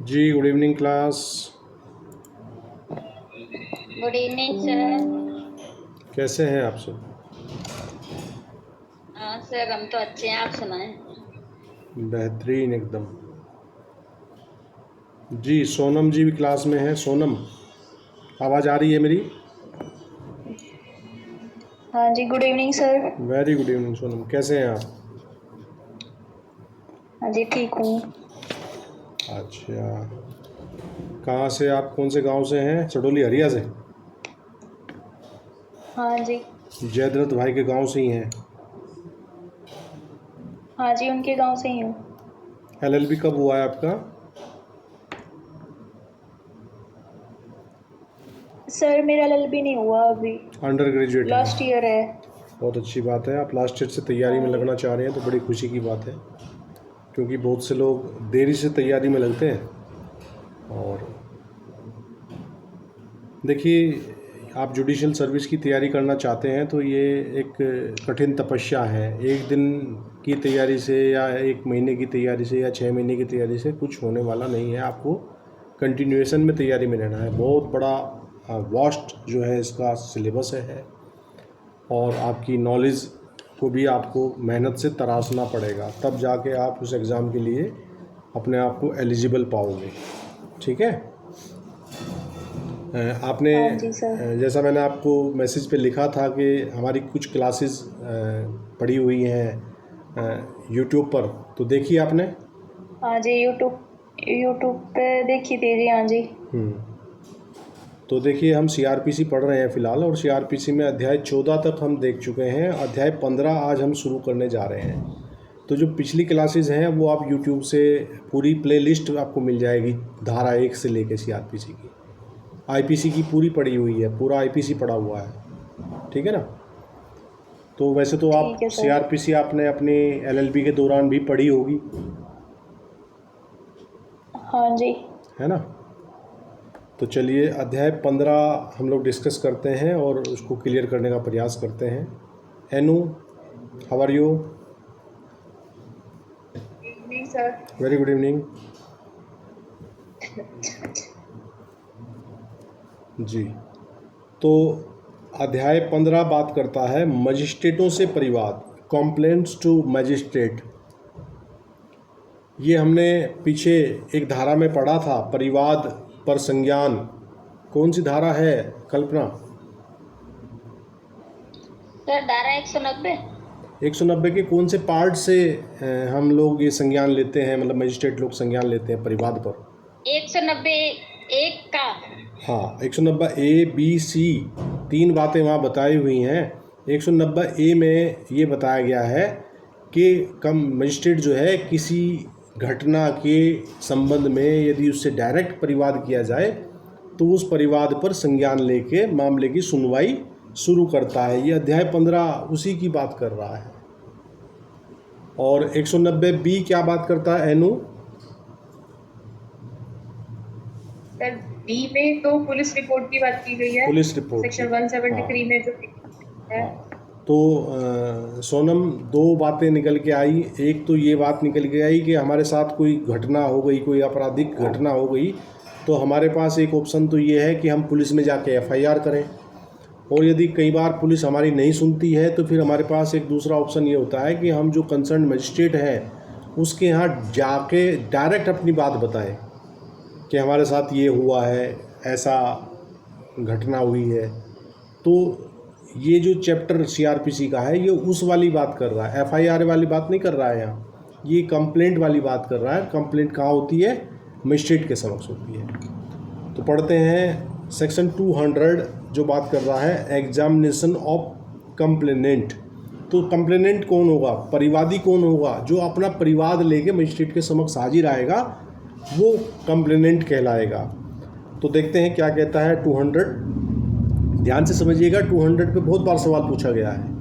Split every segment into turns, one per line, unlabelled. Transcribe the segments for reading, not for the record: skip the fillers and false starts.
जी good evening class.
Good evening sir.
कैसे हैं आप सब?
हाँ सर, हम तो अच्छे हैं, आप सुनाएं।
बेहतरीन एकदम। जी सोनम जी भी क्लास में है। सोनम, आवाज़ आ रही है मेरी?
हाँ जी, good evening sir.
Very good evening Sonam, कैसे हैं आप?
हाँ जी, ठीक हूँ।
अच्छा, कहाँ से आप, कौन से गांव से हैं? चटोली हरिया से?
हाँ जी।
जयद्रथ भाई के गांव से ही हैं?
हाँ जी, उनके गांव से ही हूँ।
एलएलबी कब हुआ है आपका?
सर मेरा एलएलबी नहीं हुआ अभी,
अंडर ग्रेजुएट है?
लास्ट ईयर है।
बहुत अच्छी बात है, आप लास्ट ईयर से तैयारी में
हाँ
लगना चाह रहे हैं तो बड़ी खुशी की बात है, क्योंकि बहुत से लोग देरी से तैयारी में लगते हैं। और देखिए, आप जुडिशल सर्विस की तैयारी करना चाहते हैं तो ये एक कठिन तपस्या है। एक दिन की तैयारी से या एक महीने की तैयारी से या 6 महीने की तैयारी से कुछ होने वाला नहीं है। आपको कंटिन्यूएशन में तैयारी में रहना है। बहुत बड़ा वास्ट जो है इसका सिलेबस है, और आपकी नॉलेज को भी आपको मेहनत से तराशना पड़ेगा, तब जाके आप उस एग्ज़ाम के लिए अपने आप को एलिजिबल पाओगे। ठीक है? आपने
हाँ जी सर।
जैसा मैंने आपको मैसेज पे लिखा था कि हमारी कुछ क्लासेस पड़ी हुई हैं यूट्यूब पर, तो देखी आपने?
हाँ जी, यूट्यूब पे देखी थी जी। हाँ जी।
तो देखिए, हम सीआरपीसी पढ़ रहे हैं फ़िलहाल, और सीआरपीसी में अध्याय 14 तक हम देख चुके हैं। अध्याय 15 आज हम शुरू करने जा रहे हैं। तो जो पिछली क्लासेस हैं वो आप यूट्यूब से पूरी प्लेलिस्ट आपको मिल जाएगी, धारा 1 से लेके सीआरपीसी की। आईपीसी की पूरी पड़ी हुई है, पूरा आईपीसी पड़ा हुआ है। ठीक है ना? तो वैसे तो आप
ठीक है सर।
सीआरपीसी आपने अपनी एलएलबी के दौरान भी पढ़ी होगी,
हाँ जी।
है ना? तो चलिए अध्याय 15 हम लोग डिस्कस करते हैं और उसको क्लियर करने का प्रयास करते हैं। Anu, how are you?
Evening sir.
Very good evening. जी, तो अध्याय 15 बात करता है मजिस्ट्रेटों से परिवाद, कंप्लेंट्स टू मजिस्ट्रेट। ये हमने पीछे एक धारा में पढ़ा था, परिवाद पर संज्ञान। कौन सी धारा है कल्पना?
सर धारा 190।
190 के कौन से पार्ट से हम लोग ये संज्ञान लेते हैं, मतलब मजिस्ट्रेट लोग संज्ञान लेते हैं परिवाद पर?
190 एक का।
हाँ, 190 ए बी सी 3 बातें वहाँ बताई हुई हैं। 190 ए में ये बताया गया है कि मजिस्ट्रेट जो है किसी घटना के संबंध में यदि उससे डायरेक्ट परिवाद किया जाए तो उस परिवाद पर संज्ञान लेके मामले की सुनवाई शुरू करता है। ये अध्याय 15 उसी की बात कर रहा है। और 190 बी क्या बात करता है एनु?
सर डी में तो पुलिस रिपोर्ट की बात की गई है,
पुलिस रिपोर्ट
सेक्शन
की।
173 में जो है।
तो सोनम, 2 बातें निकल के आई। एक तो ये बात निकल के आई कि हमारे साथ कोई घटना हो गई, कोई आपराधिक घटना हो गई, तो हमारे पास एक ऑप्शन तो ये है कि हम पुलिस में जाके एफआईआर करें। और यदि कई बार पुलिस हमारी नहीं सुनती है तो फिर हमारे पास एक दूसरा ऑप्शन ये होता है कि हम जो कंसर्न मजिस्ट्रेट है उसके यहाँ जाके डायरेक्ट अपनी बात बताएं कि हमारे साथ ये हुआ है, ऐसा घटना हुई है। तो ये जो चैप्टर सीआरपीसी का है ये उस वाली बात कर रहा है, एफआईआर वाली बात नहीं कर रहा है यहाँ। ये कंप्लेंट वाली बात कर रहा है। कंप्लेंट कहाँ होती है? मजिस्ट्रेट के समक्ष होती है। तो पढ़ते हैं सेक्शन 200 जो बात कर रहा है एग्जामिनेशन ऑफ कंप्लेनेंट। तो कंप्लेनेंट कौन होगा, परिवादी कौन होगा? जो अपना परिवाद लेके मजिस्ट्रेट के समक्ष हाजिर आएगा वो कंप्लेनेंट कहलाएगा। तो देखते हैं क्या कहता है 200। ध्यान से समझिएगा, 200 पे बहुत बार सवाल पूछा गया है।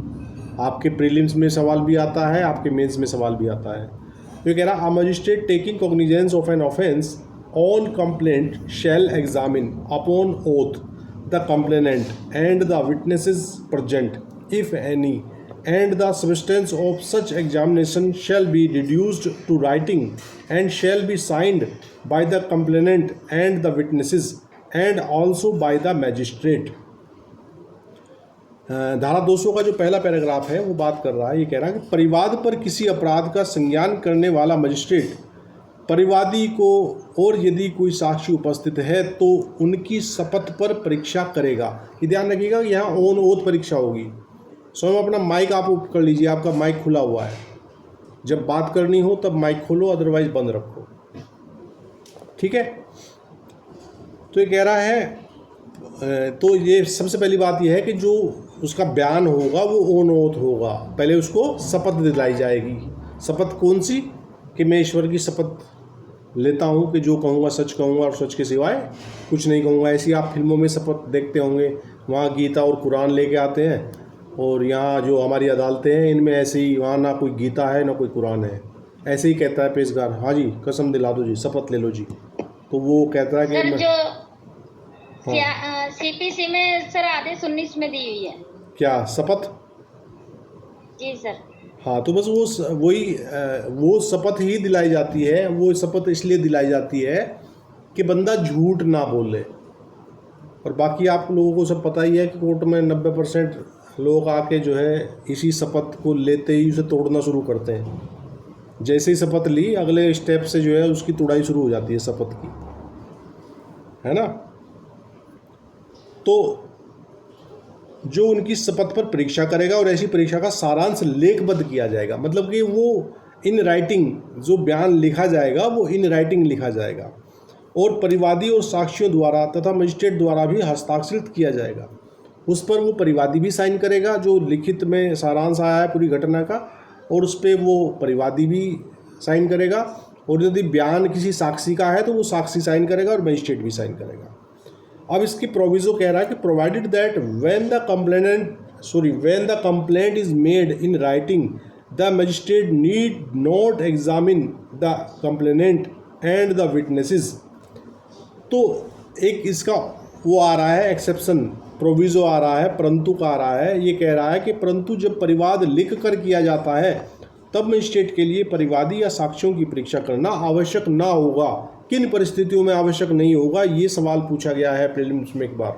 आपके प्रीलिम्स में सवाल भी आता है, आपके मेंस में सवाल भी आता है। तो ये कह रहा, a magistrate taking cognizance of an offence on complaint shall examine upon oath the complainant and the witnesses present if any and the substance of such examination shall be reduced to writing and shall be signed by the complainant and the witnesses and also by the magistrate। धारा 200 का जो पहला paragraph है वो बात कर रहा है, ये कह रहा है कि परिवाद पर किसी अपराध का संज्ञान करने वाला मजिस्ट्रेट परिवादी को और यदि कोई साक्षी उपस्थित है तो उनकी शपथ पर परीक्षा करेगा। ये ध्यान रखिएगा कि यहाँ ऑन ओथ परीक्षा होगी। स्वयं अपना माइक आप ऑफ कर लीजिए, आपका माइक खुला हुआ है, जब बात करनी हो तब माइक खोलो, अदरवाइज बंद रखो, ठीक है। तो ये कह रहा है, तो ये सबसे पहली बात यह है कि जो उसका बयान होगा वो ऑन ओथ होगा। पहले उसको शपथ दिलाई जाएगी। शपथ कौन सी? कि मैं ईश्वर की शपथ लेता हूँ कि जो कहूँगा सच कहूँगा और सच के सिवाय कुछ नहीं कहूँगा। ऐसी आप फिल्मों में शपथ देखते होंगे, वहाँ गीता और कुरान लेके आते हैं, और यहाँ जो हमारी अदालतें हैं इनमें ऐसे ही, वहाँ ना कोई गीता है ना कोई कुरान है, ऐसे ही कहता है पेशकार, हाँ जी कसम दिला दो जी, शपथ ले लो जी। तो वो कहता है कि
सर जो सीपीसी में सर आदेश 19 में दी हुई है
क्या शपथ?
जी सर।
हाँ, तो बस वो शपथ ही दिलाई जाती है। वो शपथ इसलिए दिलाई जाती है कि बंदा झूठ ना बोले। और बाकी आप लोगों को सब पता ही है कि कोर्ट में 90% लोग आके जो है इसी शपथ को लेते ही उसे तोड़ना शुरू करते हैं। जैसे ही शपथ ली अगले स्टेप से जो है उसकी तोड़ाई शुरू हो जाती है शपथ की, है ना। तो जो उनकी शपथ पर परीक्षा करेगा और ऐसी परीक्षा का सारांश लेखबद्ध किया जाएगा, मतलब कि वो इन राइटिंग जो बयान लिखा जाएगा वो इन राइटिंग लिखा जाएगा और परिवादी और साक्षियों द्वारा तथा मजिस्ट्रेट द्वारा भी हस्ताक्षरित किया जाएगा। उस पर वो परिवादी भी साइन करेगा जो लिखित में सारांश आया है पूरी घटना का, और उस पर वो परिवादी भी साइन करेगा, और यदि बयान किसी साक्षी का है तो वो साक्षी साइन करेगा और मजिस्ट्रेट भी साइन करेगा। अब इसकी प्रोविजो कह रहा है कि provided that when the complaint is made in writing the magistrate need not examine the complainant and the witnesses. तो एक इसका वो आ रहा है एक्सेप्शन, प्रोविजो आ रहा है, परंतु का आ रहा है। ये कह रहा है कि परंतु जब परिवाद लिख कर किया जाता है तब मजिस्ट्रेट के लिए परिवादी या साक्ष्यों की परीक्षा करना आवश्यक ना होगा। किन परिस्थितियों में आवश्यक नहीं होगा, ये सवाल पूछा गया है प्रीलिम्स में एक बार।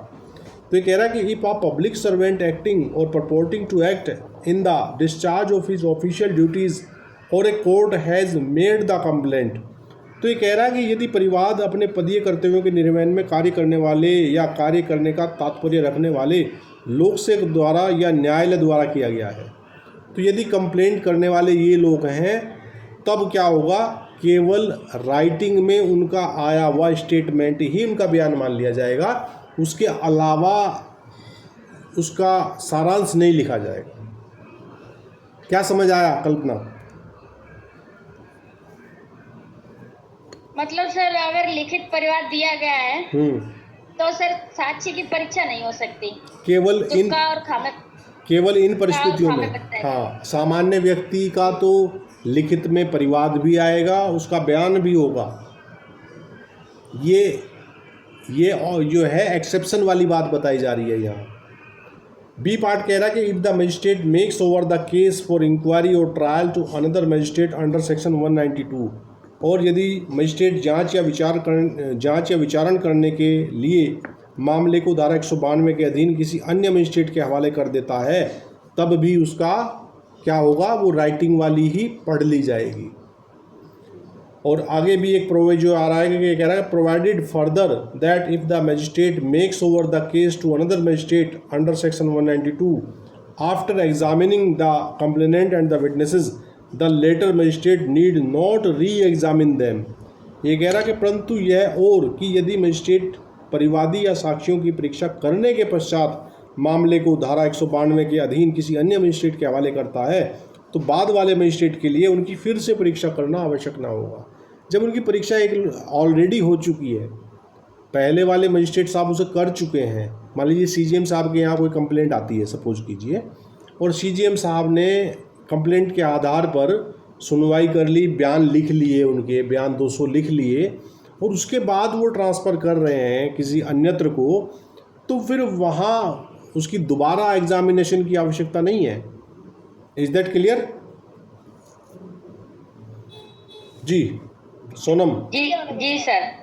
तो ये कह रहा है कि if a public servant acting और purporting to act in the discharge of his official duties और a court has made the complaint. तो ये कह रहा है कि यदि परिवाद अपने पदीय कर्तव्यों के निर्वहन में कार्य करने वाले या कार्य करने का तात्पर्य रखने वाले लोकसेवक द्वारा या न्यायालय द्वारा किया गया है, तो यदि कंप्लेंट करने वाले ये लोग हैं तब क्या होगा, केवल राइटिंग में उनका आया हुआ स्टेटमेंट ही उनका बयान मान लिया जाएगा, उसके अलावा उसका सारांश नहीं लिखा जाएगा। क्या समझ आया कल्पना?
मतलब सर अगर लिखित परिवाद दिया गया है तो सर साक्षी की परीक्षा नहीं हो सकती,
केवल इन परिस्थितियों में। हाँ, सामान्य व्यक्ति का तो लिखित में परिवाद भी आएगा, उसका बयान भी होगा। ये जो है एक्सेप्शन वाली बात बताई जा रही है यहाँ। बी पार्ट कह रहा है कि if the magistrate makes over the case for inquiry और trial to another magistrate under section 192, और यदि मजिस्ट्रेट जांच या विचारण करने के लिए मामले को धारा 192 के अधीन किसी अन्य मजिस्ट्रेट के हवाले कर देता है तब भी उसका क्या होगा, वो राइटिंग वाली ही पढ़ ली जाएगी। और आगे भी एक प्रोविजो आ रहा है कि कह रहा है provided further that if the magistrate makes over the case to another magistrate under section 192 after examining the complainant and the witnesses the latter magistrate need not reexamine them. ये कह रहा है कि परंतु यह और कि यदि मजिस्ट्रेट परिवादी या साक्षियों की परीक्षा करने के पश्चात मामले को धारा 192 के अधीन किसी अन्य मजिस्ट्रेट के हवाले करता है तो बाद वाले मजिस्ट्रेट के लिए उनकी फिर से परीक्षा करना आवश्यक ना होगा। जब उनकी परीक्षा एक ऑलरेडी हो चुकी है, पहले वाले मजिस्ट्रेट साहब उसे कर चुके हैं। मान लीजिए सीजीएम साहब के यहाँ कोई कंप्लेंट आती है सपोज कीजिए, और सीजीएम साहब ने कंप्लेंट के आधार पर सुनवाई कर ली, बयान लिख लिए, उनके बयान 200 लिख लिए, और उसके बाद वो ट्रांसफ़र कर रहे हैं किसी अन्यत्र को, तो फिर वहाँ उसकी दोबारा एग्जामिनेशन की आवश्यकता नहीं है। Is that clear? जी सोनम,
जी सर।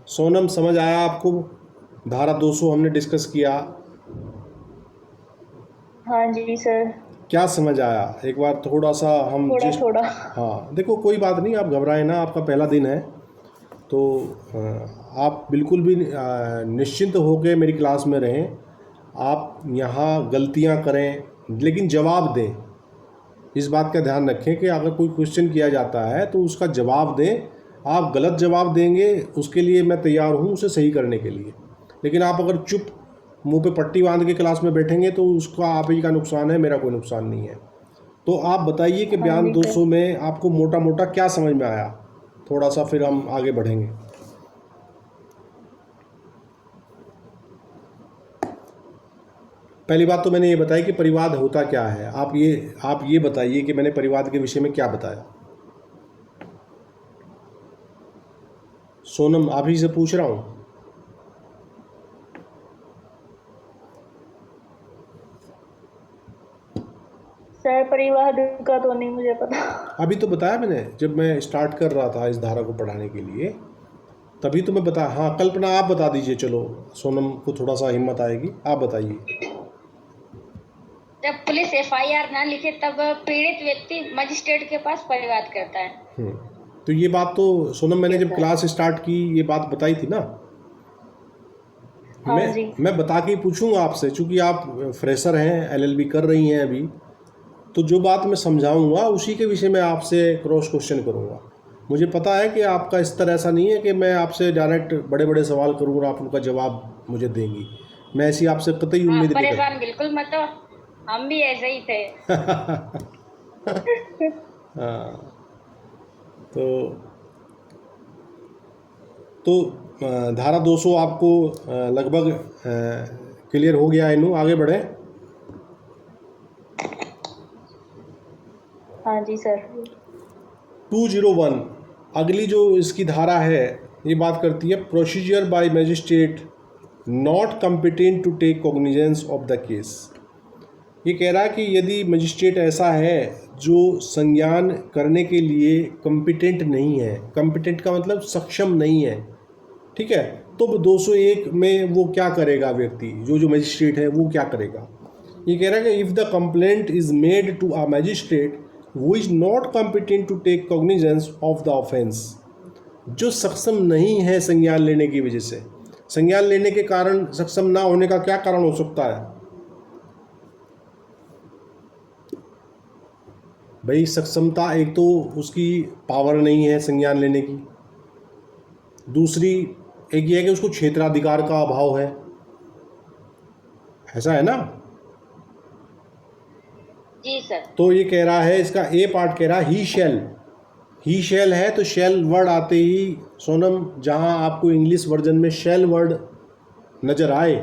सोनम समझ आया आपको? धारा 200 हमने डिस्कस किया,
हाँ जी सर,
क्या समझ आया? एक बार थोड़ा सा हम
थोड़ा थोड़ा।
हाँ देखो, कोई बात नहीं, आप घबराएं ना, आपका पहला दिन है तो आप बिल्कुल भी निश्चिंत होकर मेरी क्लास में रहें। आप यहाँ गलतियाँ करें लेकिन जवाब दें, इस बात का ध्यान रखें कि अगर कोई क्वेश्चन किया जाता है तो उसका जवाब दें। आप गलत जवाब देंगे उसके लिए मैं तैयार हूँ, उसे सही करने के लिए, लेकिन आप अगर चुप मुंह पे पट्टी बांध के क्लास में बैठेंगे तो उसका आप ही का नुकसान है, मेरा कोई नुकसान नहीं है। तो आप बताइए कि बयान 200 में आपको मोटा मोटा क्या समझ में आया, थोड़ा सा फिर हम आगे बढ़ेंगे। पहली बात तो मैंने ये बताई कि परिवाद होता क्या है। आप ये बताइए कि मैंने परिवाद के विषय में क्या बताया। सोनम, आप ही से पूछ रहा हूँ।
सर परिवाद का तो नहीं मुझे पता।
अभी तो बताया मैंने, जब मैं स्टार्ट कर रहा था इस धारा को पढ़ाने के लिए, तभी तो मैं बता। हाँ कल्पना, आप बता दीजिए। चलो सोनम को थोड़ा सा हिम्मत आएगी, आप बताइए।
जब पुलिस एफआईआर ना लिखे तब पीड़ित व्यक्ति मजिस्ट्रेट के पास परिवाद करता है।
तो ये बात तो सोनम मैंने जब क्लास स्टार्ट की ये बात बताई थी ना।
हाँ जी।
मैं बता के ही पूछूंगा आपसे, चूंकि आप फ्रेशर हैं, एलएलबी कर रही हैं अभी, तो जो बात मैं समझाऊंगा उसी के विषय में आपसे क्रॉस क्वेश्चन करूंगा। मुझे पता है कि आपका स्तर ऐसा नहीं है कि मैं आपसे डायरेक्ट बड़े बड़े सवाल करूँगा और आप उनका जवाब मुझे देंगी। मैं ऐसी आपसे कतई उम्मीद नहीं
परेशान बिल्कुल मत हो, हम भी ऐसे ही थे।
हाँ तो धारा 200 आपको लगभग क्लियर हो गया है। इनू आगे बढ़े।
हाँ जी सर।
201 अगली जो इसकी धारा है ये बात करती है procedure by magistrate not competent to take cognizance of the case. ये कह रहा है कि यदि मजिस्ट्रेट ऐसा है जो संज्ञान करने के लिए कॉम्पिटेंट नहीं है, कॉम्पिटेंट का मतलब सक्षम नहीं है, ठीक है, तो 201 में वो क्या करेगा व्यक्ति, जो मजिस्ट्रेट है वो क्या करेगा। ये कह रहा है कि if the complaint is made to a magistrate who is not competent to take cognizance of the offence, जो सक्षम नहीं है संज्ञान लेने की वजह से। संज्ञान लेने के कारण सक्षम ना होने का क्या कारण हो सकता है भाई? सक्षमता, एक तो उसकी पावर नहीं है संज्ञान लेने की, दूसरी एक ये है कि उसको क्षेत्राधिकार का अभाव है, ऐसा है ना।
जी सर।
तो ये कह रहा है, इसका ए पार्ट कह रहा है ही शैल है, तो शैल वर्ड आते ही सोनम, जहाँ आपको इंग्लिश वर्जन में शैल वर्ड नज़र आए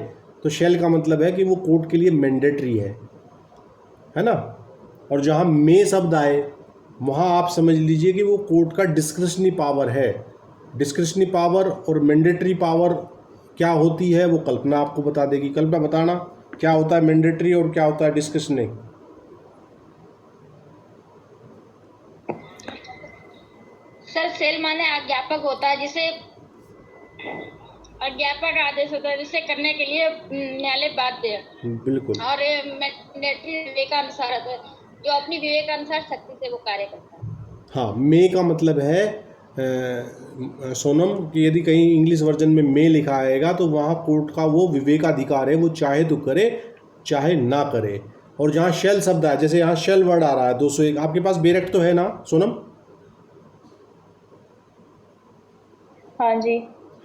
तो शैल का मतलब है कि वो कोर्ट के लिए मैंडेटरी है ना। और जहाँ मे शब्द आए वहाँ आप समझ लीजिए कि वो कोर्ट का डिस्क्रिशनरी पावर है। डिस्क्रिशनरी पावर और मैंडेटरी पावर क्या होती है वो कल्पना आपको बता देगी। कल्पना बताना क्या होता है मैंडेटरी और क्या होता है डिस्क्रिशनरी।
सर सेल माने अध्यापक होता है, जिसे अध्यापक आदेश होता है जिसे करने के लिए न्यायालय बाध्य है। बिल्कुल। और मैंडेटरी विवेकानुसार होता है, जो अपनी विवेकानुसार शक्ति से वो कार्य करता है। हाँ, मे का मतलब है सोनम कि यदि कहीं इंग्लिश वर्जन में मे लिखा आएगा तो वहाँ कोर्ट का वो विवेकाधिकार है, वो चाहे तो करे चाहे ना करे। और जहाँ शेल शब्द है, जैसे यहाँ शेल वर्ड आ रहा है 201, आपके पास बेरेक्ट तो है ना सोनम?
हाँ जी।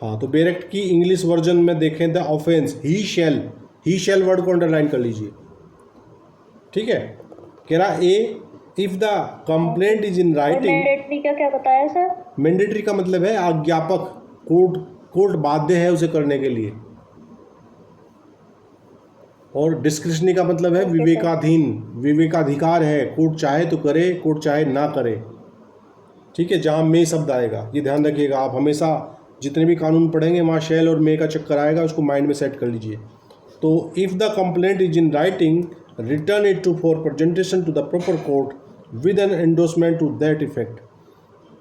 हाँ,
तो बेरेक्ट की इंग्लिश वर्जन में देखें the offence he shall word को अंडरलाइन कर लीजिए, ठीक है। कह रहा ए if the complaint is in writing.
Mandatory का क्या बताया सर?
मैंडेटरी का मतलब है आज्ञापक, कोर्ट बाध्य है उसे करने के लिए। और डिस्क्रिशनरी का मतलब है विवेकाधीन, विवेकाधिकार है, कोर्ट चाहे तो करे कोर्ट चाहे ना करे, ठीक है। जहाँ मे शब्द आएगा ये ध्यान रखिएगा, आप हमेशा जितने भी कानून पढ़ेंगे वहाँ शैल और मे का चक्कर आएगा, उसको माइंड में सेट कर लीजिए। तो if the complaint is in writing return it to for presentation to the proper court with an endorsement to that effect।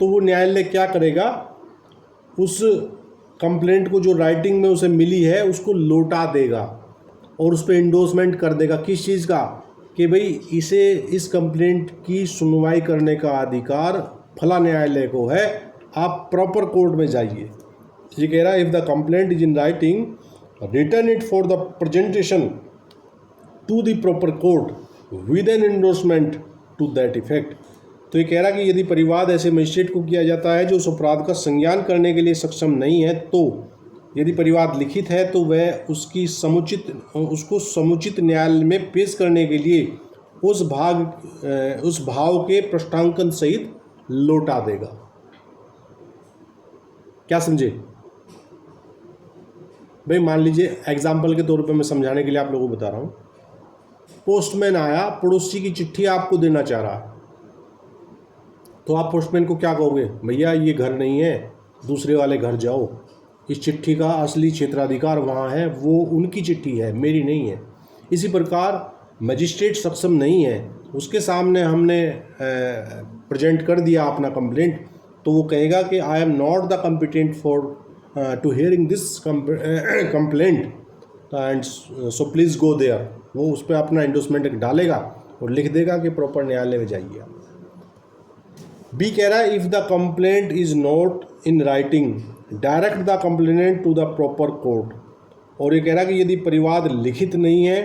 तो वो न्यायालय क्या करेगा, उस कंप्लेंट को जो राइटिंग में उसे मिली है उसको लौटा देगा और उस पर इंडोर्समेंट कर देगा। किस चीज़ का, कि भाई इसे इस कंप्लेंट की सुनवाई करने का अधिकार फला न्यायालय को है, आप प्रॉपर कोर्ट में जाइए। ये कह रहा है if the complaint is in writing return it for the presentation to the proper court with an endorsement to that effect. तो ये कह रहा है कि यदि परिवाद ऐसे मजिस्ट्रेट को किया जाता है जो उस अपराध का संज्ञान करने के लिए सक्षम नहीं है, तो यदि परिवाद लिखित है तो वह उसको समुचित न्यायालय में पेश करने के लिए उस भाव के पृष्ठांकन सहित लौटा देगा। क्या समझे भाई? मान लीजिए एग्जाम्पल के तौर पे मैं समझाने के लिए आप लोगों को बता रहा हूँ। पोस्टमैन आया, पड़ोसी की चिट्ठी आपको देना चाह रहा है, तो आप पोस्टमैन को क्या कहोगे, भैया ये घर नहीं है, दूसरे वाले घर जाओ, इस चिट्ठी का असली क्षेत्राधिकार वहाँ है, वो उनकी चिट्ठी है, मेरी नहीं है। इसी प्रकार मजिस्ट्रेट सक्षम नहीं है, उसके सामने हमने प्रेजेंट कर दिया अपना कंप्लेंट, तो वो कहेगा कि I am not the competent for to hearing this complaint and so please go there. वो उस पर अपना इंडोर्समेंट डालेगा और लिख देगा कि प्रॉपर न्यायालय में जाइए आप। बी कह रहा है if the complaint is not in writing direct the complainant to the proper court. और ये कह रहा है कि यदि परिवाद लिखित नहीं है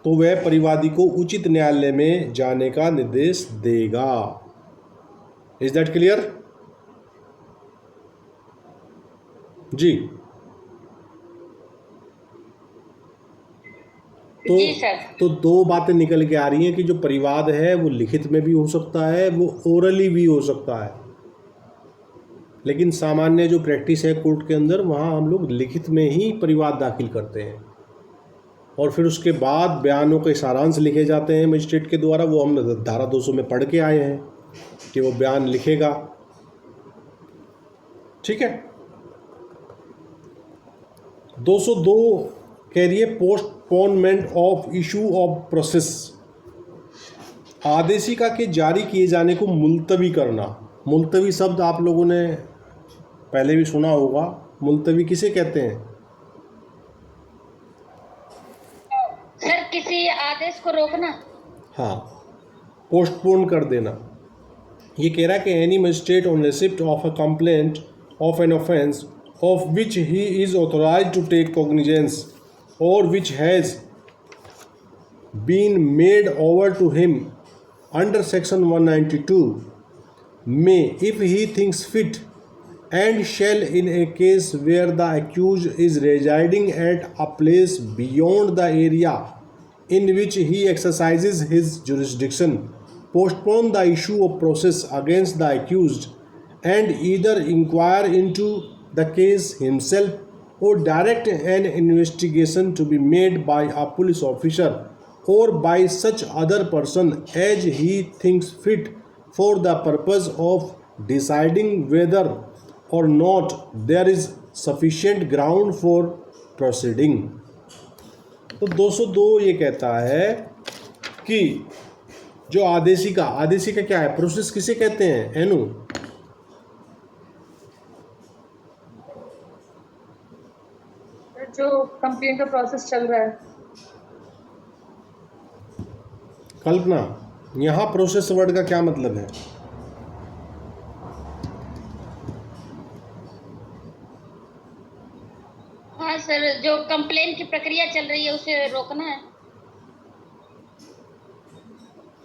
तो वह परिवादी को उचित न्यायालय में जाने का निर्देश देगा। इज दैट क्लियर जी? तो दो बातें निकल के आ रही हैं कि जो परिवाद है वो लिखित में भी हो सकता है, वो ओरली भी हो सकता है, लेकिन सामान्य जो प्रैक्टिस है कोर्ट के अंदर वहाँ हम लोग लिखित में ही परिवाद दाखिल करते हैं और फिर उसके बाद बयानों के सारांश लिखे जाते हैं मजिस्ट्रेट के द्वारा। वो हम धारा 200 में पढ़ के आए हैं कि वो बयान लिखेगा। ठीक है। 202 कह रही है postponement of issue of process. आदेशिका के जारी किए जाने को मुलतवी करना। मुलतवी शब्द आप लोगों ने पहले भी सुना होगा। मुलतवी किसे कहते हैं?
सर किसी आदेश को रोकना।
हाँ, पोस्टपोन कर देना। ये कह रहा है कि any magistrate on receipt of a complaint of an offence of which he is authorized to take cognizance or which has been made over to him under section 192 may, if he thinks fit, and shall in a case where the accused is residing at a place beyond the area in which he exercises his jurisdiction, postpone the issue of process against the accused and either inquire into the case himself or direct an investigation to be made by a police officer or by such other person as he thinks fit for the purpose of deciding whether or not there is sufficient ground for proceeding। तो 202 ये कहता है कि जो आदेशिका क्या है? Process किसे कहते हैं? एनु
जो कंप्लेंट का प्रोसेस चल रहा है।
कल्पना, यहाँ प्रोसेस वर्ड का क्या मतलब है?
हाँ सर, जो कंप्लेंट की प्रक्रिया चल रही है उसे रोकना है।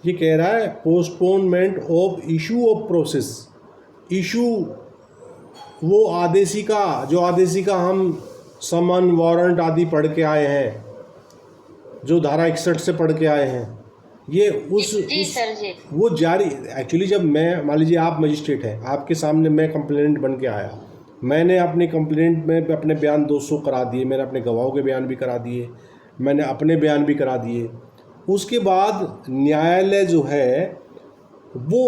ये कह रहा है postponement of issue of process. Issue वो आदेशिका हम समन वारंट आदि पढ़ के आए हैं, जो धारा 61 से पढ़ के आए हैं, ये
जी सर जी।
वो जारी एक्चुअली जब मैं मान लीजिए आप मजिस्ट्रेट हैं, आपके सामने मैं कंप्लेंट बन के आया, मैंने अपनी कंप्लेंट में अपने बयान 200 करा दिए, मैंने अपने गवाहों के बयान भी करा दिए, मैंने अपने बयान भी करा दिए। उसके बाद न्यायालय जो है वो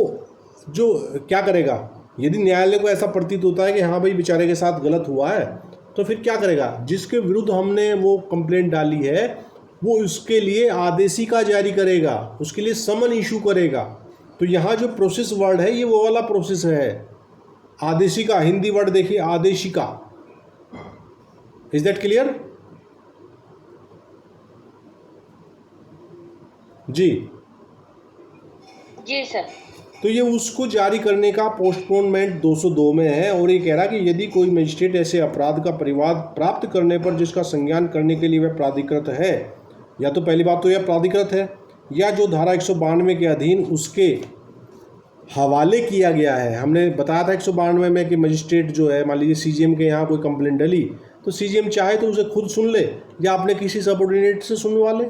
जो क्या करेगा, यदि न्यायालय को ऐसा प्रतीत होता है कि हाँ भाई बेचारे के साथ गलत हुआ है, तो फिर क्या करेगा? जिसके विरुद्ध हमने वो कंप्लेंट डाली है वो उसके लिए आदेशिका जारी करेगा, उसके लिए समन इशू करेगा। तो यहाँ जो प्रोसेस वर्ड है ये वो वाला प्रोसेस है, आदेशिका। हिंदी वर्ड देखिए, आदेशिका। Is that clear? जी
जी सर।
तो ये उसको जारी करने का पोस्टपोनमेंट 202 में है। और ये कह रहा है कि यदि कोई मजिस्ट्रेट ऐसे अपराध का परिवाद प्राप्त करने पर जिसका संज्ञान करने के लिए वह प्राधिकृत है, या तो पहली बात तो यह प्राधिकृत है, या जो धारा 192 के अधीन उसके हवाले किया गया है। हमने बताया था 192 में कि मजिस्ट्रेट जो है, मान लीजिए सीजीएम के यहाँ कोई कंप्लेंट डली तो सीजीएम चाहे तो उसे खुद सुन ले या अपने किसी सबऑर्डिनेट से सुनवा ले।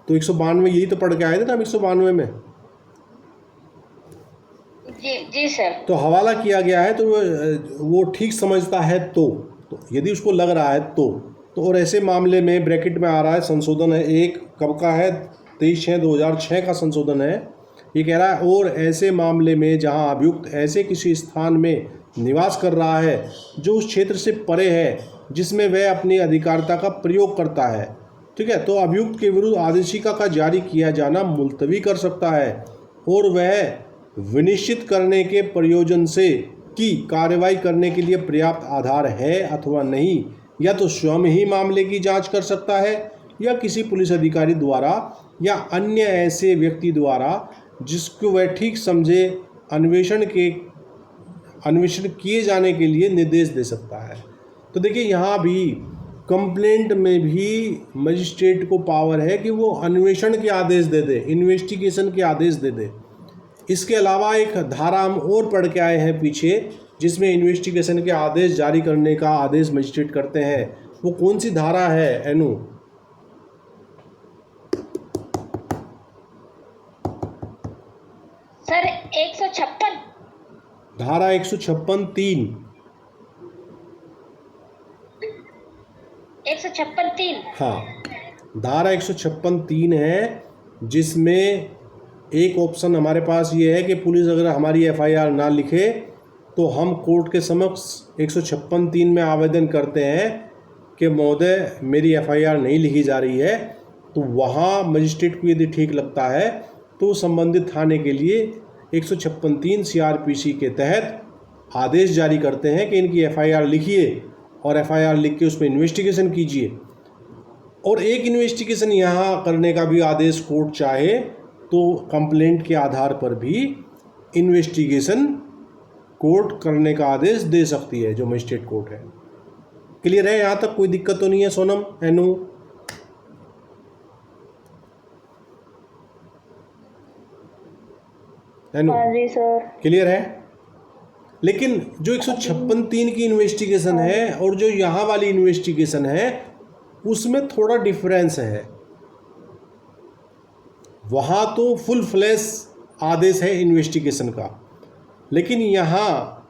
तो 192 यही तो पढ़ के आए थे ना हम 192 में।
जी सर।
तो हवाला किया गया है तो वो ठीक समझता है तो यदि उसको लग रहा है तो और ऐसे मामले में ब्रैकेट में आ रहा है संशोधन है एक, कब का है, 23/6/2006 का संशोधन है। ये कह रहा है और ऐसे मामले में जहां अभियुक्त ऐसे किसी स्थान में निवास कर रहा है जो उस क्षेत्र से परे है जिसमें वह अपनी अधिकारिता का प्रयोग करता है, ठीक है, तो अभियुक्त के विरुद्ध आदेशिका का जारी किया जाना मुलतवी कर सकता है और वह विनिश्चित करने के प्रयोजन से कि कार्रवाई करने के लिए पर्याप्त आधार है अथवा नहीं, या तो स्वयं ही मामले की जांच कर सकता है या किसी पुलिस अधिकारी द्वारा या अन्य ऐसे व्यक्ति द्वारा जिसको वह ठीक समझे अन्वेषण किए जाने के लिए निर्देश दे सकता है। तो देखिए यहाँ भी कंप्लेंट में भी मजिस्ट्रेट को पावर है कि वो अन्वेषण के आदेश दे दे, इन्वेस्टिगेशन के आदेश दे दे। इसके अलावा एक धारा हम और पढ़ के आए हैं पीछे जिसमें इन्वेस्टिगेशन के आदेश जारी करने का आदेश मजिस्ट्रेट करते हैं। वो कौन सी धारा है एनु?
सर 156
धारा 156(3).
156(3).
हाँ, धारा 156(3) है जिसमें एक ऑप्शन हमारे पास ये है कि पुलिस अगर हमारी एफआईआर ना लिखे तो हम कोर्ट के समक्ष 156(3) में आवेदन करते हैं कि महोदय मेरी एफआईआर नहीं लिखी जा रही है। तो वहाँ मजिस्ट्रेट को यदि ठीक लगता है तो संबंधित थाने के लिए 156(3) सीआरपीसी के तहत आदेश जारी करते हैं कि इनकी एफआईआर लिखिए और एफआईआर लिख के उस पर इन्वेस्टिगेशन कीजिए। और एक इन्वेस्टिगेशन यहाँ करने का भी आदेश कोर्ट चाहे तो कंप्लेंट के आधार पर भी इन्वेस्टिगेशन कोर्ट करने का आदेश दे सकती है जो मजिस्ट्रेट कोर्ट है। क्लियर है? यहाँ तक कोई दिक्कत तो नहीं है सोनम, एनु? एनु
हाँ जी सर।
क्लियर है? लेकिन जो 156(3) की इन्वेस्टिगेशन है और जो यहाँ वाली इन्वेस्टिगेशन है उसमें थोड़ा डिफरेंस है। वहाँ तो फुल फ्लैश आदेश है इन्वेस्टिगेशन का, लेकिन यहाँ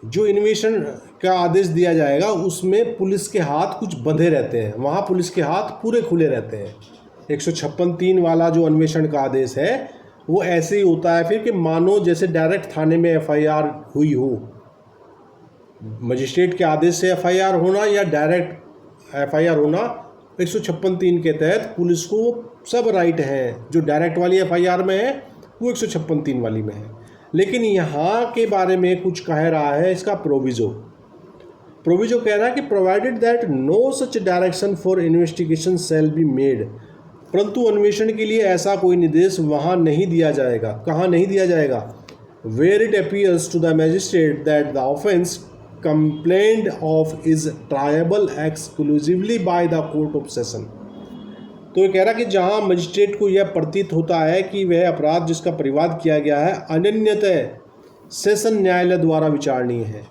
जो इन्वेस्टिगेशन का आदेश दिया जाएगा उसमें पुलिस के हाथ कुछ बंधे रहते हैं, वहाँ पुलिस के हाथ पूरे खुले रहते हैं। 156(3) वाला जो अन्वेषण का आदेश है वो ऐसे ही होता है फिर कि मानो जैसे डायरेक्ट थाने में एफआईआर हुई हो, मजिस्ट्रेट के आदेश से एफआईआर होना या डायरेक्ट एफआईआर होना, 156(3) के तहत पुलिस को सब राइट हैं। जो डायरेक्ट वाली एफआईआर में है वो 156(3) वाली में है। लेकिन यहाँ के बारे में कुछ कह रहा है इसका प्रोविज़ो कह रहा है कि provided that no such direction for investigation shall be made, परंतु अन्वेषण के लिए ऐसा कोई निर्देश वहाँ नहीं दिया जाएगा। कहाँ नहीं दिया जाएगा? Where it appears to the magistrate that the offence complained of is triable exclusively by the court of session। तो ये कह रहा कि जहाँ मजिस्ट्रेट को यह प्रतीत होता है कि वह अपराध जिसका परिवाद किया गया है अनन्यतः सेशन न्यायालय द्वारा विचारणीय है।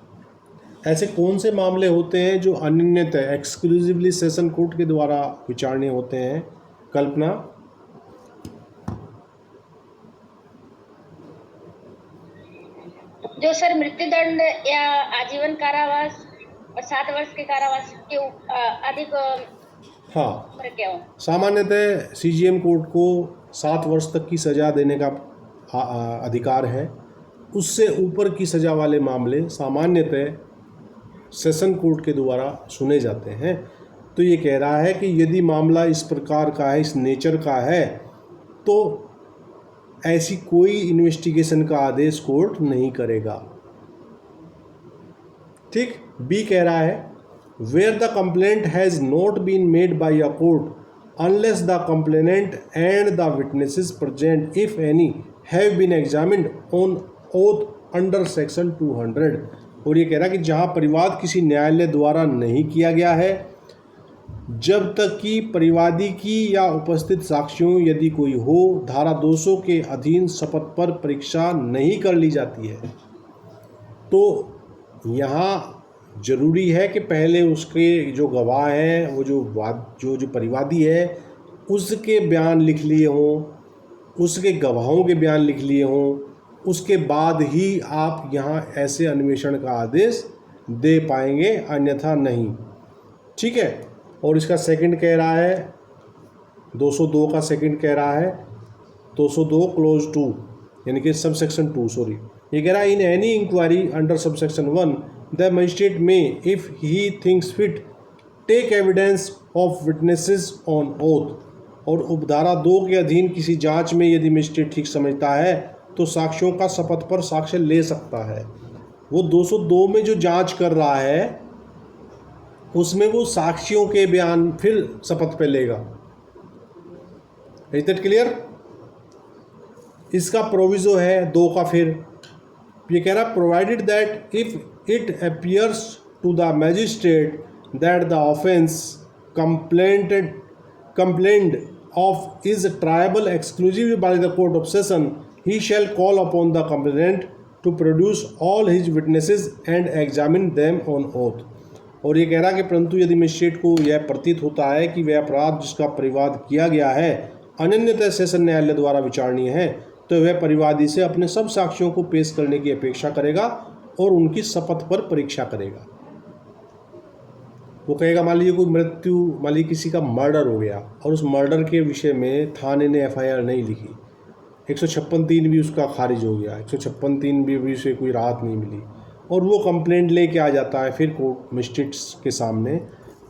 ऐसे कौन से मामले होते हैं जो अनन्यतः एक्सक्लूसिवली सेशन कोर्ट के द्वारा विचारणीय होते हैं? कल्पना?
जो सर मृत्युदंड या आजीवन कारावास और 7 वर्ष के कारावास के अधिक
हाँ,
क्या हो?
सामान्यतः सीजीएम कोर्ट को 7 वर्ष तक की सज़ा देने का अधिकार है। उससे ऊपर की सज़ा वाले मामले सामान्यतः सेशन कोर्ट के द्वारा सुने जाते हैं। तो ये कह रहा है कि यदि मामला इस प्रकार का है, इस नेचर का है, तो ऐसी कोई इन्वेस्टिगेशन का आदेश कोर्ट नहीं करेगा। ठीक। बी कह रहा है where the complaint has not been made by a court unless the complainant and the witnesses present if any have been examined on oath under section 200। और ये कह रहा है कि जहाँ परिवाद किसी न्यायालय द्वारा नहीं किया गया है, जब तक कि परिवादी की या उपस्थित साक्षियों यदि कोई हो, धारा 200 के अधीन शपथ पर परीक्षा नहीं कर ली जाती है। तो यहाँ जरूरी है कि पहले उसके जो गवाह हैं, वो जो परिवादी है, उसके बयान लिख लिए हों, उसके गवाहों के बयान लिख लिए हों, उसके बाद ही आप यहाँ ऐसे अन्वेषण का आदेश दे पाएंगे, अन्यथा नहीं। ठीक है। और इसका सेकंड कह रहा है 202 का सेकंड कह रहा है 202 क्लोज 2 यानी कि सब सेक्शन 2 सॉरी, ये कह रहा है in any inquiry under sub section 1 the magistrate में if he thinks fit take evidence of witnesses on oath. और उपधारा 2 के अधीन किसी जांच में यदि मजिस्ट्रेट ठीक समझता है तो साक्ष्यों का शपथ पर साक्ष्य ले सकता है। वो 202 में जो जांच कर रहा है उसमें वो साक्षियों के बयान फिर शपथ पे लेगा। Is that clear? इसका प्रोविजो है 2 का। फिर ये कह रहा है provided that if it appears to the magistrate that the offence complained of is triable exclusively by the court of session, he shall call upon the complainant to produce all his witnesses and examine them on oath। और ये कह रहा कि परंतु यदि magistrate को यह प्रतीत होता है कि वह अपराध जिसका परिवाद किया गया है अनन्यतः सेशन न्यायालय द्वारा विचारणीय है, तो वह परिवादी से अपने सब साक्ष्यों को पेश करने की अपेक्षा करेगा और उनकी शपथ पर परीक्षा करेगा। वो कहेगा मान लीजिए कोई मृत्यु, मान लीजिए किसी का मर्डर हो गया और उस मर्डर के विषय में थाने ने FIR नहीं लिखी, 156(3) भी उसका खारिज हो गया, 156(3) भी उसे कोई राहत नहीं मिली और वो कंप्लेंट लेके आ जाता है फिर कोर्ट मजिस्ट्रेट्स के सामने,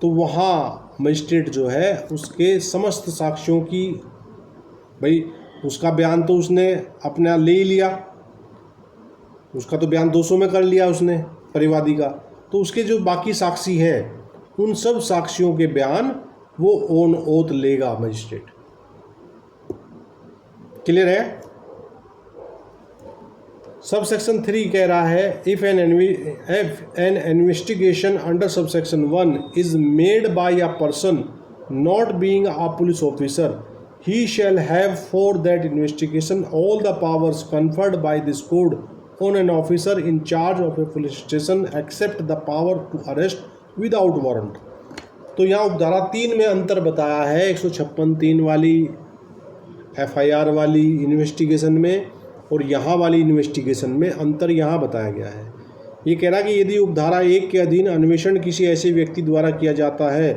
तो वहाँ मजिस्ट्रेट जो है उसके समस्त साक्ष्यों की, भाई उसका बयान तो उसने अपना ले ही लिया, उसका तो बयान 200 में कर लिया उसने परिवादी का, तो उसके जो बाकी साक्षी हैं उन सब साक्षियों के बयान वो ऑन ओथ लेगा मजिस्ट्रेट। क्लियर है? सब सेक्शन 3 कह रहा है if N investigation under sub section 1 is made by a person not being a police officer, he shall have for that investigation all the powers conferred by this code on an officer in charge of a police station except the power to arrest without warrant। तो यहाँ उपधारा 3 में अंतर बताया है 156(3) वाली FIR वाली investigation में और यहाँ वाली इन्वेस्टिगेशन में अंतर यहाँ बताया गया है। ये कह रहा कि यदि उपधारा 1 के अधीन अन्वेषण किसी ऐसे व्यक्ति द्वारा किया जाता है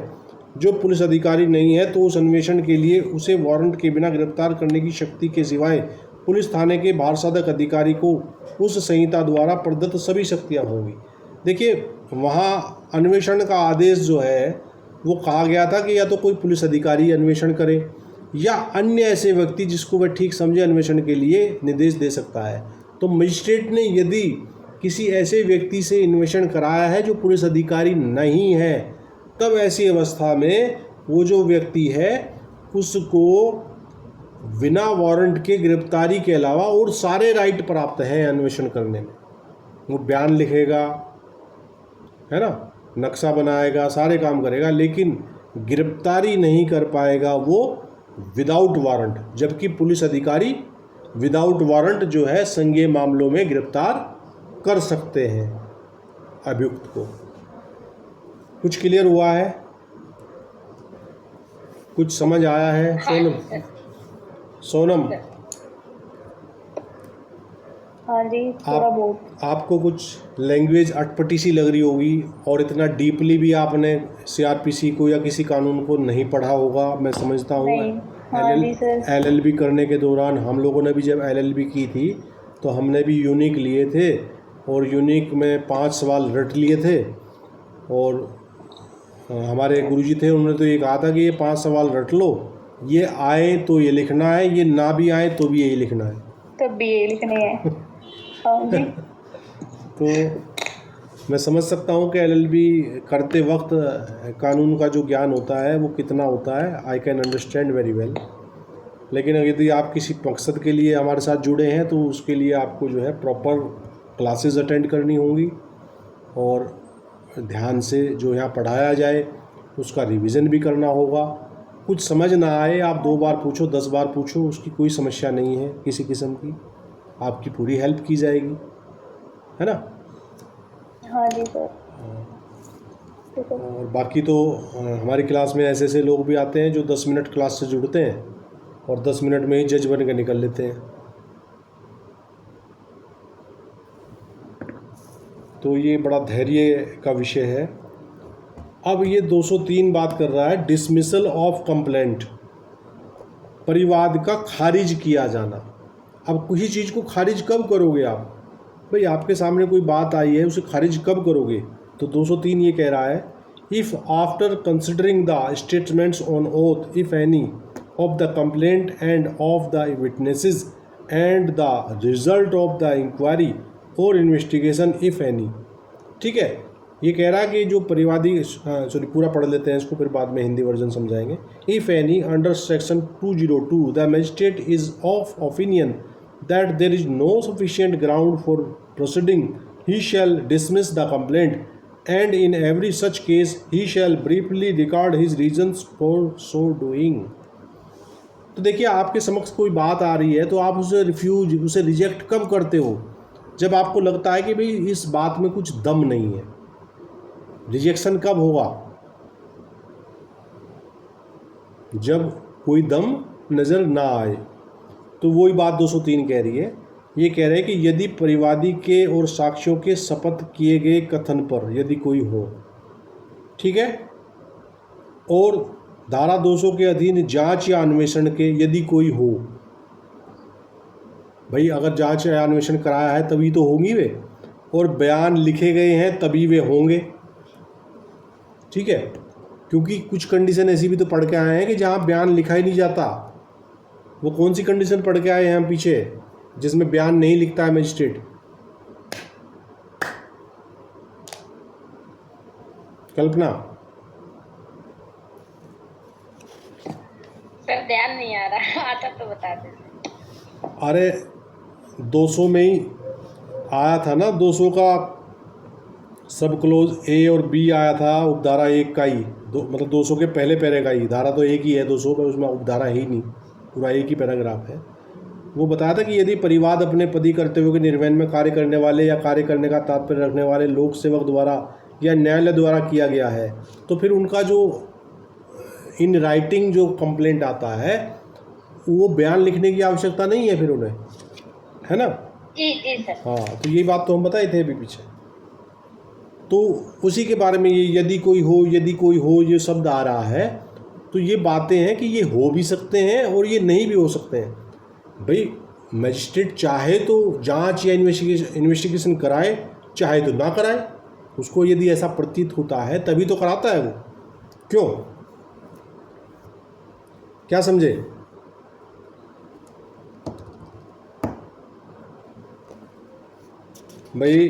जो पुलिस अधिकारी नहीं है, तो उस अन्वेषण के लिए उसे वारंट के बिना गिरफ्तार करने की शक्ति के सिवाय पुलिस थाने के भारसाधक अधिकारी को उस संहिता द्वारा प्रदत्त सभी शक्तियाँ होंगी। देखिए वहाँ अन्वेषण का आदेश जो है वो कहा गया था कि या तो कोई पुलिस अधिकारी अन्वेषण करे या अन्य ऐसे व्यक्ति जिसको वह ठीक समझे अन्वेषण के लिए निर्देश दे सकता है। तो मजिस्ट्रेट ने यदि किसी ऐसे व्यक्ति से अन्वेषण कराया है जो पुलिस अधिकारी नहीं है, तब ऐसी अवस्था में वो जो व्यक्ति है उसको बिना वारंट के गिरफ्तारी के अलावा और सारे राइट प्राप्त हैं अन्वेषण करने में। वो बयान लिखेगा, है ना, नक्शा बनाएगा, सारे काम करेगा, लेकिन गिरफ्तारी नहीं कर पाएगा वो विदाउट वारंट, जबकि पुलिस अधिकारी विदाउट वारंट जो है संज्ञेय मामलों में गिरफ्तार कर सकते हैं अभियुक्त को। कुछ क्लियर हुआ है? कुछ समझ आया है? सोनम
हाँ जी, थोड़ा बहुत।
आपको कुछ लैंग्वेज अटपटी सी लग रही होगी और इतना डीपली भी आपने CRPC को या किसी कानून को नहीं पढ़ा होगा, मैं समझता हूँ।
हाँ जी सर।
LLB करने के दौरान हम लोगों ने भी जब LLB की थी तो हमने भी यूनिक लिए थे और यूनिक में 5 सवाल रट लिए थे और हमारे गुरुजी थे, उन्होंने तो ये कहा था कि ये 5 सवाल रट लो, ये आए तो ये लिखना है, ये ना भी आए तो भी यही लिखना है।
तब भी ये लिखने हैं। हाँ जी।
तो मैं समझ सकता हूँ कि एलएलबी करते वक्त कानून का जो ज्ञान होता है वो कितना होता है, I can understand very well. लेकिन यदि आप किसी मकसद के लिए हमारे साथ जुड़े हैं तो उसके लिए आपको जो है प्रॉपर क्लासेस अटेंड करनी होंगी और ध्यान से जो यहाँ पढ़ाया जाए उसका रिवीजन भी करना होगा। कुछ समझ ना आए आप 2 बार पूछो, 10 बार पूछो, उसकी कोई समस्या नहीं है किसी किस्म की, आपकी पूरी हेल्प की जाएगी, है ना।
हाँ जी सर। ठीक है।
और बाकी तो हमारी क्लास में ऐसे ऐसे लोग भी आते हैं जो 10 मिनट क्लास से जुड़ते हैं और 10 मिनट में ही जज बन के निकल लेते हैं। तो ये बड़ा धैर्य का विषय है। अब ये 203 बात कर रहा है डिसमिसल ऑफ कंप्लेंट, परिवाद का खारिज किया जाना। अब किसी चीज़ को खारिज कब करोगे आप? भाई आपके सामने कोई बात आई है, उसे खारिज कब करोगे? तो 203 ये कह रहा है if after considering the statements on oath if any of the complaint and of the witnesses and the result of the inquiry और इन्वेस्टिगेशन इफ़ एनी। ठीक है, ये कह रहा है कि जो परिवादी, सॉरी पूरा पढ़ लेते हैं इसको, फिर बाद में हिंदी वर्जन समझाएंगे। If any under section 202 the magistrate is of opinion that there is no sufficient ground for proceeding he shall dismiss the complaint and in every such case he shall briefly record his reasons for so doing. तो देखिए आपके समक्ष कोई बात आ रही है तो आप उसे उसे रिजेक्ट कब करते हो? जब आपको लगता है कि भाई इस बात में कुछ दम नहीं है। रिजेक्शन कब होगा? जब कोई दम नज़र ना आए। तो वही बात 203 कह रही है। ये कह रहे हैं कि यदि परिवादी के और साक्ष्यों के शपथ किए गए कथन पर यदि कोई हो, ठीक है, और धारा 200 के अधीन जांच या अन्वेषण के यदि कोई हो, भाई अगर जांच या अन्वेषण कराया है तभी तो होंगी वे, और बयान लिखे गए हैं तभी वे होंगे, ठीक है। क्योंकि कुछ कंडीशन ऐसी भी तो पढ़ के आए हैं कि जहाँ बयान लिखा ही नहीं जाता। वो कौन सी कंडीशन पढ़ के आए हैं हम पीछे जिसमें बयान नहीं लिखता है मजिस्ट्रेट? कल्पना,
सर ध्यान नहीं आ रहा, आता तो बता दें।
अरे 200 में ही आया था ना, 200 का सब क्लोज ए और बी आया था, उपधारा 1 का ही, मतलब 200 के पहले पैरे का ही। धारा तो एक ही है 200 में, उसमें उपधारा ही नहीं, पूरा एक ही पैराग्राफ है। वो बताया था कि यदि परिवाद अपने पदी कर्तव्यों के निर्वहन में कार्य करने वाले या कार्य करने का तात्पर्य रखने वाले लोक सेवक द्वारा या न्यायालय द्वारा किया गया है, तो फिर उनका जो इन राइटिंग जो कंप्लेंट आता है वो बयान लिखने की आवश्यकता नहीं है फिर उन्हें, है ना।
जी जी सर।
हाँ, तो यही बात तो हम बताए थे अभी पीछे। तो उसी के बारे में ये यदि कोई हो ये शब्द आ रहा है, तो ये बातें हैं कि ये हो भी सकते हैं और ये नहीं भी हो सकते हैं। भाई मजिस्ट्रेट चाहे तो जांच या इन्वेस्टिगेशन कराए, चाहे तो ना कराए। उसको यदि ऐसा प्रतीत होता है तभी तो कराता है वो। क्यों, क्या समझे? भाई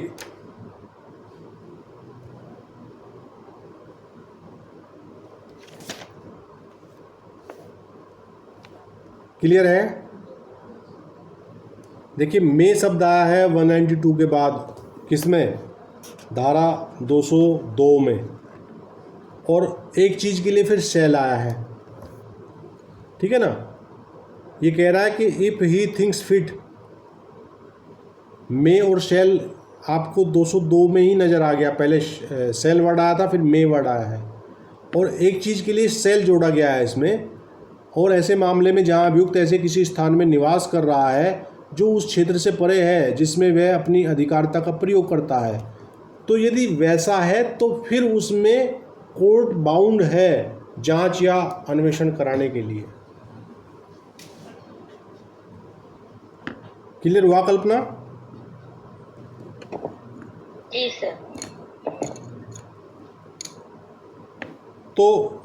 क्लियर है? देखिए मे शब्द आया है 192 के बाद, किसमें? धारा 202 में। और एक चीज़ के लिए फिर शैल आया है, ठीक है ना। ये कह रहा है कि इफ़ ही थिंक्स फिट, मे और शैल आपको 202 में ही नज़र आ गया। पहले शैल वर्ड आया था, फिर मे वर्ड आया है, और एक चीज़ के लिए शैल जोड़ा गया है इसमें। और ऐसे मामले में जहाँ अभियुक्त ऐसे किसी स्थान में निवास कर रहा है जो उस क्षेत्र से परे है जिसमें वह अपनी अधिकारिता का प्रयोग करता है, तो यदि वैसा है तो फिर उसमें कोर्ट बाउंड है जांच या अन्वेषण कराने के लिए। क्लियर हुआ कल्पना?
जी सर।
तो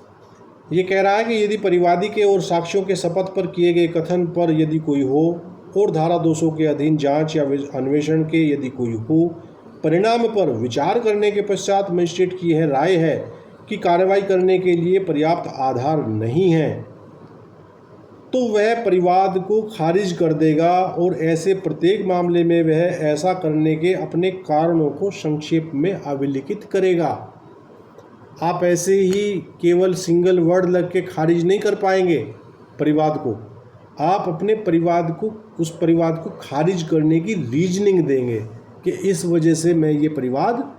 ये कह रहा है कि यदि परिवादी के और साक्ष्यों के शपथ पर किए गए कथन पर यदि कोई हो और धारा 200 के अधीन जांच या अन्वेषण के यदि कोई हो, परिणाम पर विचार करने के पश्चात मजिस्ट्रेट की यह राय है कि कार्रवाई करने के लिए पर्याप्त आधार नहीं है, तो वह परिवाद को खारिज कर देगा और ऐसे प्रत्येक मामले में वह ऐसा करने के अपने कारणों को संक्षेप में अभिलिखित करेगा। आप ऐसे ही केवल सिंगल वर्ड लग के खारिज नहीं कर पाएंगे परिवाद को, आप अपने परिवाद को, उस परिवाद को खारिज करने की रीजनिंग देंगे कि इस वजह से मैं ये परिवाद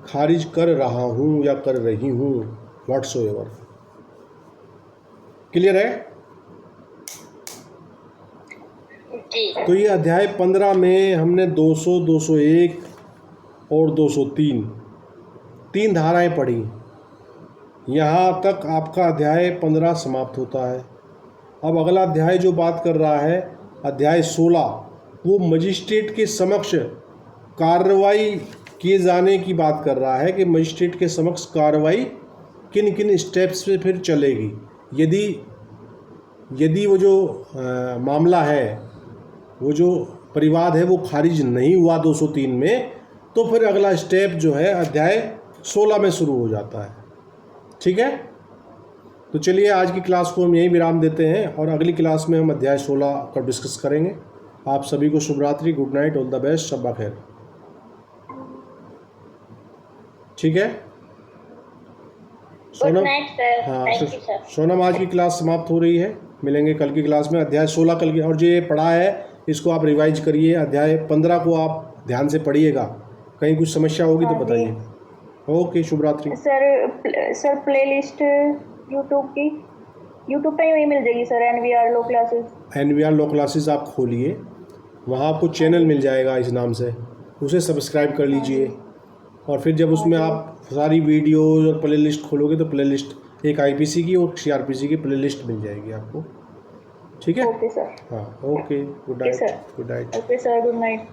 खारिज कर रहा हूँ या कर रही हूँ, व्हाट्सोएवर। क्लियर है? तो ये अध्याय 15 में हमने 200, 201 और 203 तीन धाराएं पढ़ी। यहाँ तक आपका अध्याय 15 समाप्त होता है। अब अगला अध्याय जो बात कर रहा है, अध्याय 16, वो मजिस्ट्रेट के समक्ष कार्रवाई किए जाने की बात कर रहा है कि मजिस्ट्रेट के समक्ष कार्रवाई किन किन स्टेप्स पे फिर चलेगी। यदि वो जो मामला है, वो जो परिवाद है वो खारिज नहीं हुआ 203 में, तो फिर अगला स्टेप जो है अध्याय 16 में शुरू हो जाता है। ठीक है? तो चलिए आज की क्लास को हम यहीं विराम देते हैं और अगली क्लास में हम अध्याय 16 का डिस्कस करेंगे। आप सभी को शुभ रात्रि, good night, all the best, शब्बा खैर। ठीक है
गुड
सोनम?
नाइट सर,
हाँ
थैंक यू सर।
सोनम, आज की क्लास समाप्त हो रही है, मिलेंगे कल की क्लास में। अध्याय 16 कल की, और जो ये पढ़ा है इसको आप रिवाइज करिए। अध्याय 15 को आप ध्यान से पढ़िएगा, कहीं कुछ समस्या होगी तो
हाँ जी।
बताइए। ओके, शुभ रात्रि।
सर प्लेलिस्ट यूट्यूब पे ही मिल जाएगी सर, NVR लो क्लासेस।
NVR लो क्लासेस आप खोलिए, वहाँ आपको चैनल मिल जाएगा इस नाम से, उसे सब्सक्राइब कर लीजिए। और फिर जब उसमें आप सारी वीडियो और प्ले लिस्ट खोलोगे तो प्ले लिस्ट एक IPC की और CRPC की प्ले लिस्ट मिल जाएगी आपको। ठीक है?
Okay sir.
हाँ, okay, good
okay
night,
sir.
Good night.
Okay sir, good night.